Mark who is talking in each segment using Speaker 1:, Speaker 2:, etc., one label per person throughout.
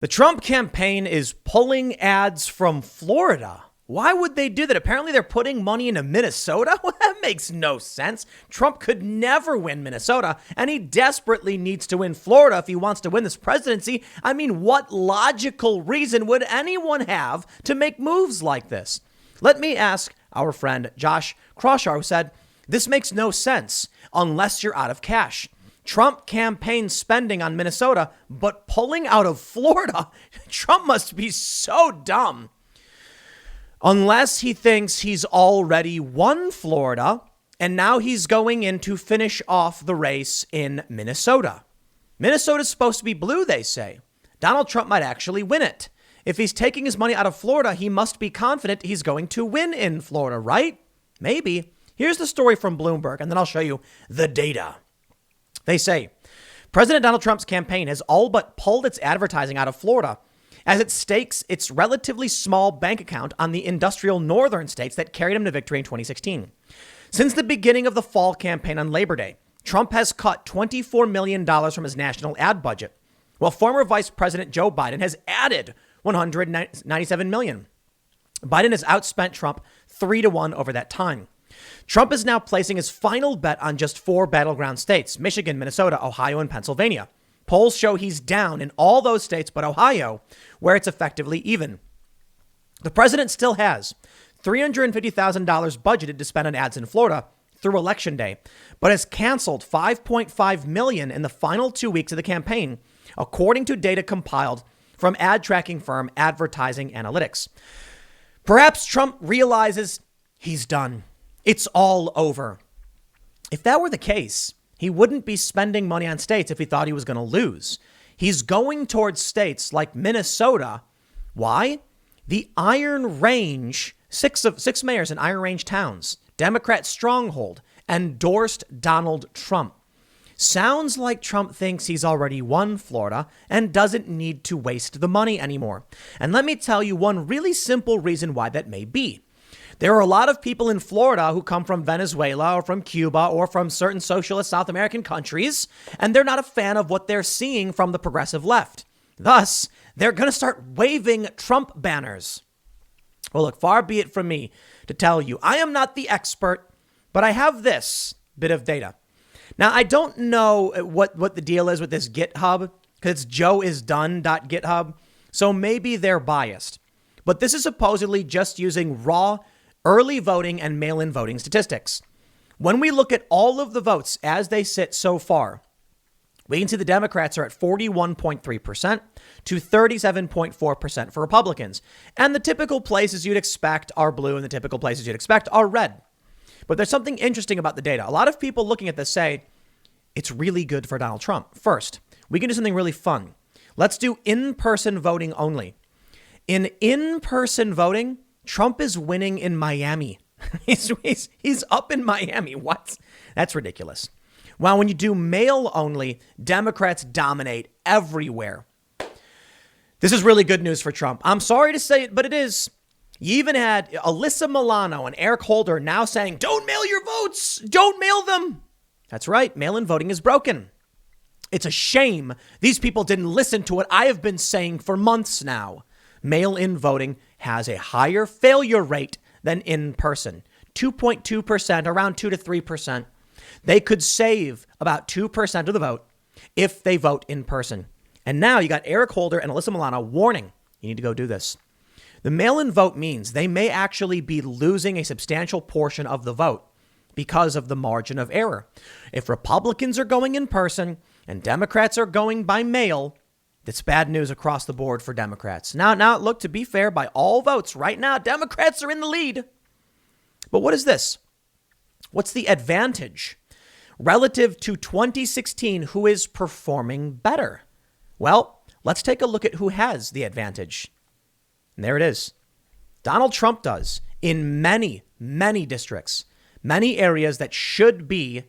Speaker 1: The Trump campaign is pulling ads from Florida. Why would they do that? Apparently they're putting money into Minnesota? Well, that makes no sense. Trump could never win Minnesota, and he desperately needs to win Florida if he wants to win this presidency. I mean, what logical reason would anyone have to make moves like this? Let me ask our friend Josh Crawshar, who said, this makes no sense unless you're out of cash. Trump campaign spending on Minnesota, but pulling out of Florida. Trump must be so dumb. Unless he thinks he's already won Florida, and now he's going in to finish off the race in Minnesota. Minnesota's supposed to be blue, they say. Donald Trump might actually win it. If he's taking his money out of Florida, he must be confident he's going to win in Florida, right? Maybe. Here's the story from Bloomberg, and then I'll show you the data. They say, President Donald Trump's campaign has all but pulled its advertising out of Florida as it stakes its relatively small bank account on the industrial northern states that carried him to victory in 2016. Since the beginning of the fall campaign on Labor Day, Trump has cut $24 million from his national ad budget, while former Vice President Joe Biden has added $197 million. Biden has outspent Trump 3-1 over that time. Trump is now placing his final bet on just 4 battleground states: Michigan, Minnesota, Ohio, and Pennsylvania. Polls show he's down in all those states but Ohio, where it's effectively even. The president still has $350,000 budgeted to spend on ads in Florida through Election Day, but has canceled $5.5 million in the final 2 weeks of the campaign, according to data compiled from ad tracking firm Advertising Analytics. Perhaps Trump realizes he's done. It's all over. If that were the case, he wouldn't be spending money on states if he thought he was going to lose. He's going towards states like Minnesota. Why? The Iron Range, six mayors in Iron Range towns, Democrat stronghold, endorsed Donald Trump. Sounds like Trump thinks he's already won Florida and doesn't need to waste the money anymore. And let me tell you one really simple reason why that may be. There are a lot of people in Florida who come from Venezuela or from Cuba or from certain socialist South American countries, and they're not a fan of what they're seeing from the progressive left. Thus, they're going to start waving Trump banners. Well, look, far be it from me to tell you, I am not the expert, but I have this bit of data. Now, I don't know what the deal is with this GitHub, because it's joeisdone.github, so maybe they're biased. But this is supposedly just using raw early voting and mail-in voting statistics. When we look at all of the votes as they sit so far, we can see the Democrats are at 41.3% to 37.4% for Republicans. And the typical places you'd expect are blue and the typical places you'd expect are red. But there's something interesting about the data. A lot of people looking at this say it's really good for Donald Trump. First, we can do something really fun. Let's do in-person voting only. In in-person voting, Trump is winning in Miami. He's up in Miami. What? That's ridiculous. While when you do mail only, Democrats dominate everywhere. This is really good news for Trump. I'm sorry to say it, but it is. You even had Alyssa Milano and Eric Holder now saying, don't mail your votes. Don't mail them. That's right. Mail-in voting is broken. It's a shame these people didn't listen to what I have been saying for months now. Mail-in voting has a higher failure rate than in person. 2.2%, around 2 to 3%. They could save about 2% of the vote if they vote in person. And now you got Eric Holder and Alyssa Milano warning, you need to go do this. The mail-in vote means they may actually be losing a substantial portion of the vote because of the margin of error. If Republicans are going in person and Democrats are going by mail, it's bad news across the board for Democrats. Now, look, to be fair, by all votes right now, Democrats are in the lead. But what is this? What's the advantage relative to 2016? Who is performing better? Well, let's take a look at who has the advantage. And there it is. Donald Trump does in many, many districts, many areas that should be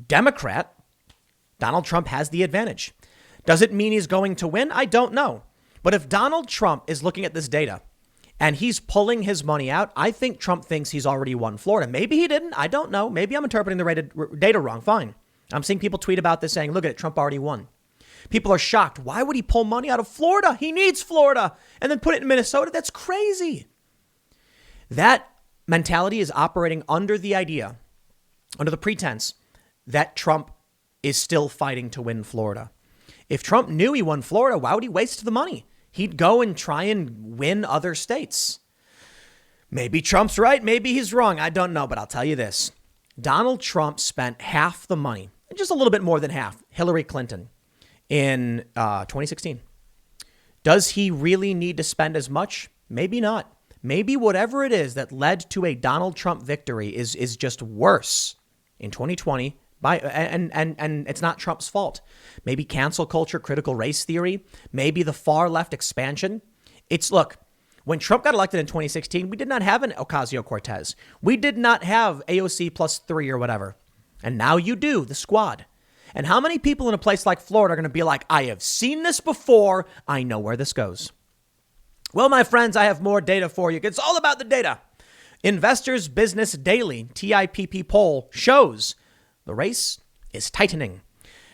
Speaker 1: Democrat. Donald Trump has the advantage. Does it mean he's going to win? I don't know. But if Donald Trump is looking at this data and he's pulling his money out, I think Trump thinks he's already won Florida. Maybe he didn't. I don't know. Maybe I'm interpreting the data wrong. Fine. I'm seeing people tweet about this saying, look at it, Trump already won. People are shocked. Why would he pull money out of Florida? He needs Florida and then put it in Minnesota. That's crazy. That mentality is operating under the pretense that Trump is still fighting to win Florida. If Trump knew he won Florida, why would he waste the money? He'd go and try and win other states. Maybe Trump's right. Maybe he's wrong. I don't know. But I'll tell you this. Donald Trump spent half the money, just a little bit more than half, Hillary Clinton in 2016. Does he really need to spend as much? Maybe not. Maybe whatever it is that led to a Donald Trump victory is just worse in 2020. And it's not Trump's fault. Maybe cancel culture, critical race theory, maybe the far left expansion. Look, when Trump got elected in 2016, we did not have an Ocasio-Cortez. We did not have AOC plus 3 or whatever. And now you do, the squad. And how many people in a place like Florida are going to be like, I have seen this before. I know where this goes. Well, my friends, I have more data for you. It's all about the data. Investors Business Daily TIPP poll shows the race is tightening.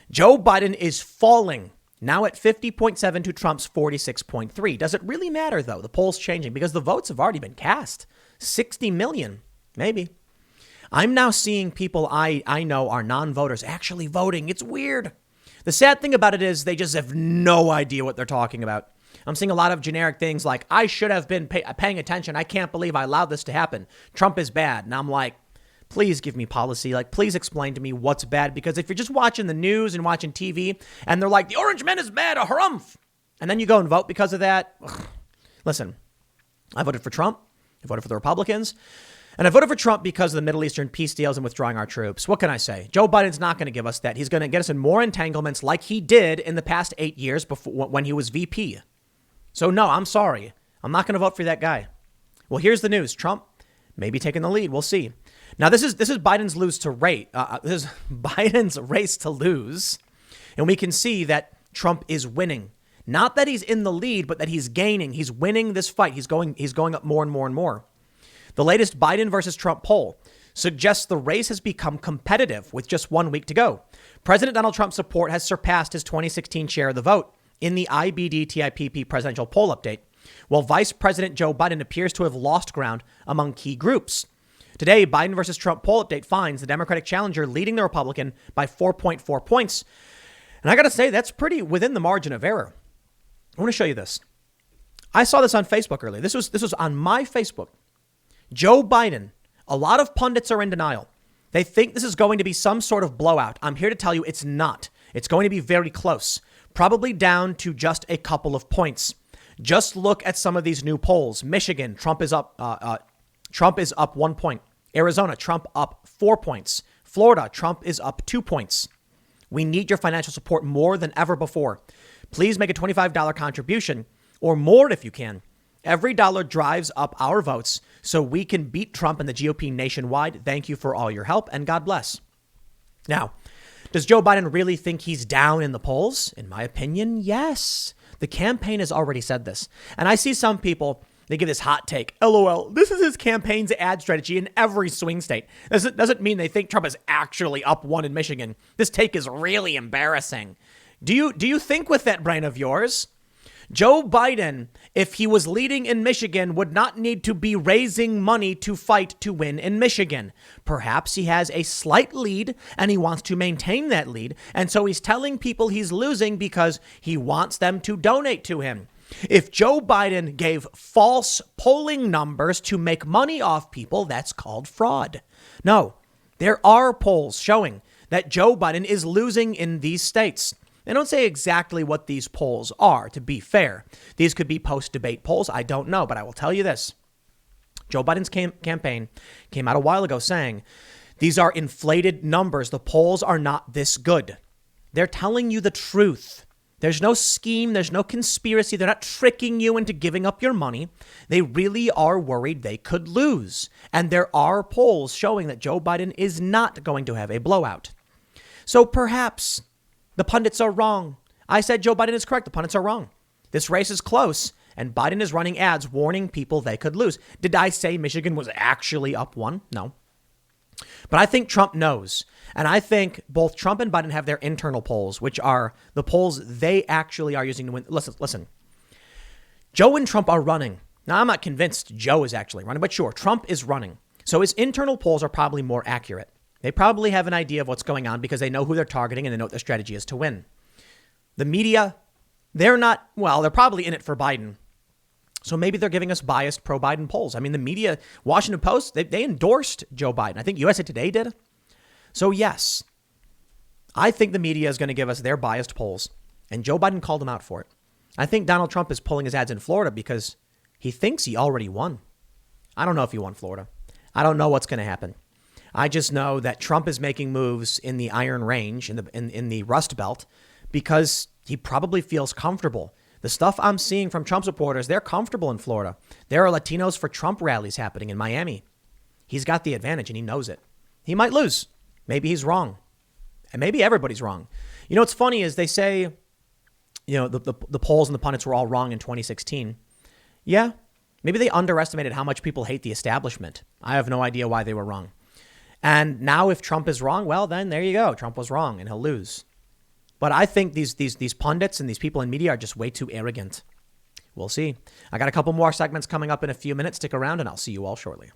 Speaker 1: Joe Biden is falling, now at 50.7 to Trump's 46.3. Does it really matter, though? The poll's changing because the votes have already been cast. 60 million, maybe. I'm now seeing people I know are non-voters actually voting. It's weird. The sad thing about it is they just have no idea what they're talking about. I'm seeing a lot of generic things like, I should have been paying attention. I can't believe I allowed this to happen. Trump is bad. And I'm like, please give me policy. Like, please explain to me what's bad. Because if you're just watching the news and watching TV and they're like, the orange man is bad, a harumph. And then you go and vote because of that. Ugh. Listen, I voted for Trump. I voted for the Republicans. And I voted for Trump because of the Middle Eastern peace deals and withdrawing our troops. What can I say? Joe Biden's not going to give us that. He's going to get us in more entanglements like he did in the past 8 years before when he was VP. So no, I'm sorry. I'm not going to vote for that guy. Well, here's the news. Trump may be taking the lead. We'll see. Now, this is Biden's this is Biden's race to lose. And we can see that Trump is winning. Not that he's in the lead, but that he's gaining. He's winning this fight. He's going up more and more and more. The latest Biden versus Trump poll suggests the race has become competitive with just 1 week to go. President Donald Trump's support has surpassed his 2016 share of the vote in the IBD-TIPP presidential poll update, while Vice President Joe Biden appears to have lost ground among key groups. Today, Biden versus Trump poll update finds the Democratic challenger leading the Republican by 4.4 points. And I got to say, that's pretty within the margin of error. I want to show you this. I saw this on Facebook earlier. This was on my Facebook. Joe Biden, a lot of pundits are in denial. They think this is going to be some sort of blowout. I'm here to tell you it's not. It's going to be very close, probably down to just a couple of points. Just look at some of these new polls. Michigan, Trump is up 1 point. Arizona, Trump up 4 points. Florida, Trump is up 2 points. We need your financial support more than ever before. Please make a $25 contribution or more if you can. Every dollar drives up our votes so we can beat Trump and the GOP nationwide. Thank you for all your help and God bless. Now, does Joe Biden really think he's down in the polls? In my opinion, yes. The campaign has already said this. And I see some people, they give this hot take. LOL, this is his campaign's ad strategy in every swing state. Doesn't mean they think Trump is actually up 1 in Michigan. This take is really embarrassing. Do you think with that brain of yours? Joe Biden, if he was leading in Michigan, would not need to be raising money to fight to win in Michigan. Perhaps he has a slight lead and he wants to maintain that lead. And so he's telling people he's losing because he wants them to donate to him. If Joe Biden gave false polling numbers to make money off people, that's called fraud. No, there are polls showing that Joe Biden is losing in these states. They don't say exactly what these polls are, to be fair. These could be post-debate polls. I don't know, but I will tell you this. Joe Biden's campaign came out a while ago saying these are inflated numbers. The polls are not this good. They're telling you the truth. There's no scheme. There's no conspiracy. They're not tricking you into giving up your money. They really are worried they could lose. And there are polls showing that Joe Biden is not going to have a blowout. So perhaps the pundits are wrong. I said Joe Biden is correct. The pundits are wrong. This race is close, and Biden is running ads warning people they could lose. Did I say Michigan was actually up 1? No. But I think Trump knows. And I think both Trump and Biden have their internal polls, which are the polls they actually are using to win. Listen. Joe and Trump are running. Now, I'm not convinced Joe is actually running, but sure, Trump is running. So his internal polls are probably more accurate. They probably have an idea of what's going on because they know who they're targeting and they know what their strategy is to win. The media, they're probably in it for Biden. So maybe they're giving us biased pro-Biden polls. I mean, the media, Washington Post, they endorsed Joe Biden. I think USA Today did. So yes, I think the media is going to give us their biased polls. And Joe Biden called them out for it. I think Donald Trump is pulling his ads in Florida because he thinks he already won. I don't know if he won Florida. I don't know what's going to happen. I just know that Trump is making moves in the Iron Range, in the Rust Belt, because he probably feels comfortable. The stuff I'm seeing from Trump supporters, they're comfortable in Florida. There are Latinos for Trump rallies happening in Miami. He's got the advantage and he knows it. He might lose. Maybe he's wrong. And maybe everybody's wrong. You know, what's funny is they say, you know, the polls and the pundits were all wrong in 2016. Yeah, maybe they underestimated how much people hate the establishment. I have no idea why they were wrong. And now if Trump is wrong, well, then there you go. Trump was wrong and he'll lose. But I think these pundits and these people in media are just way too arrogant. We'll see. I got a couple more segments coming up in a few minutes. Stick around and I'll see you all shortly.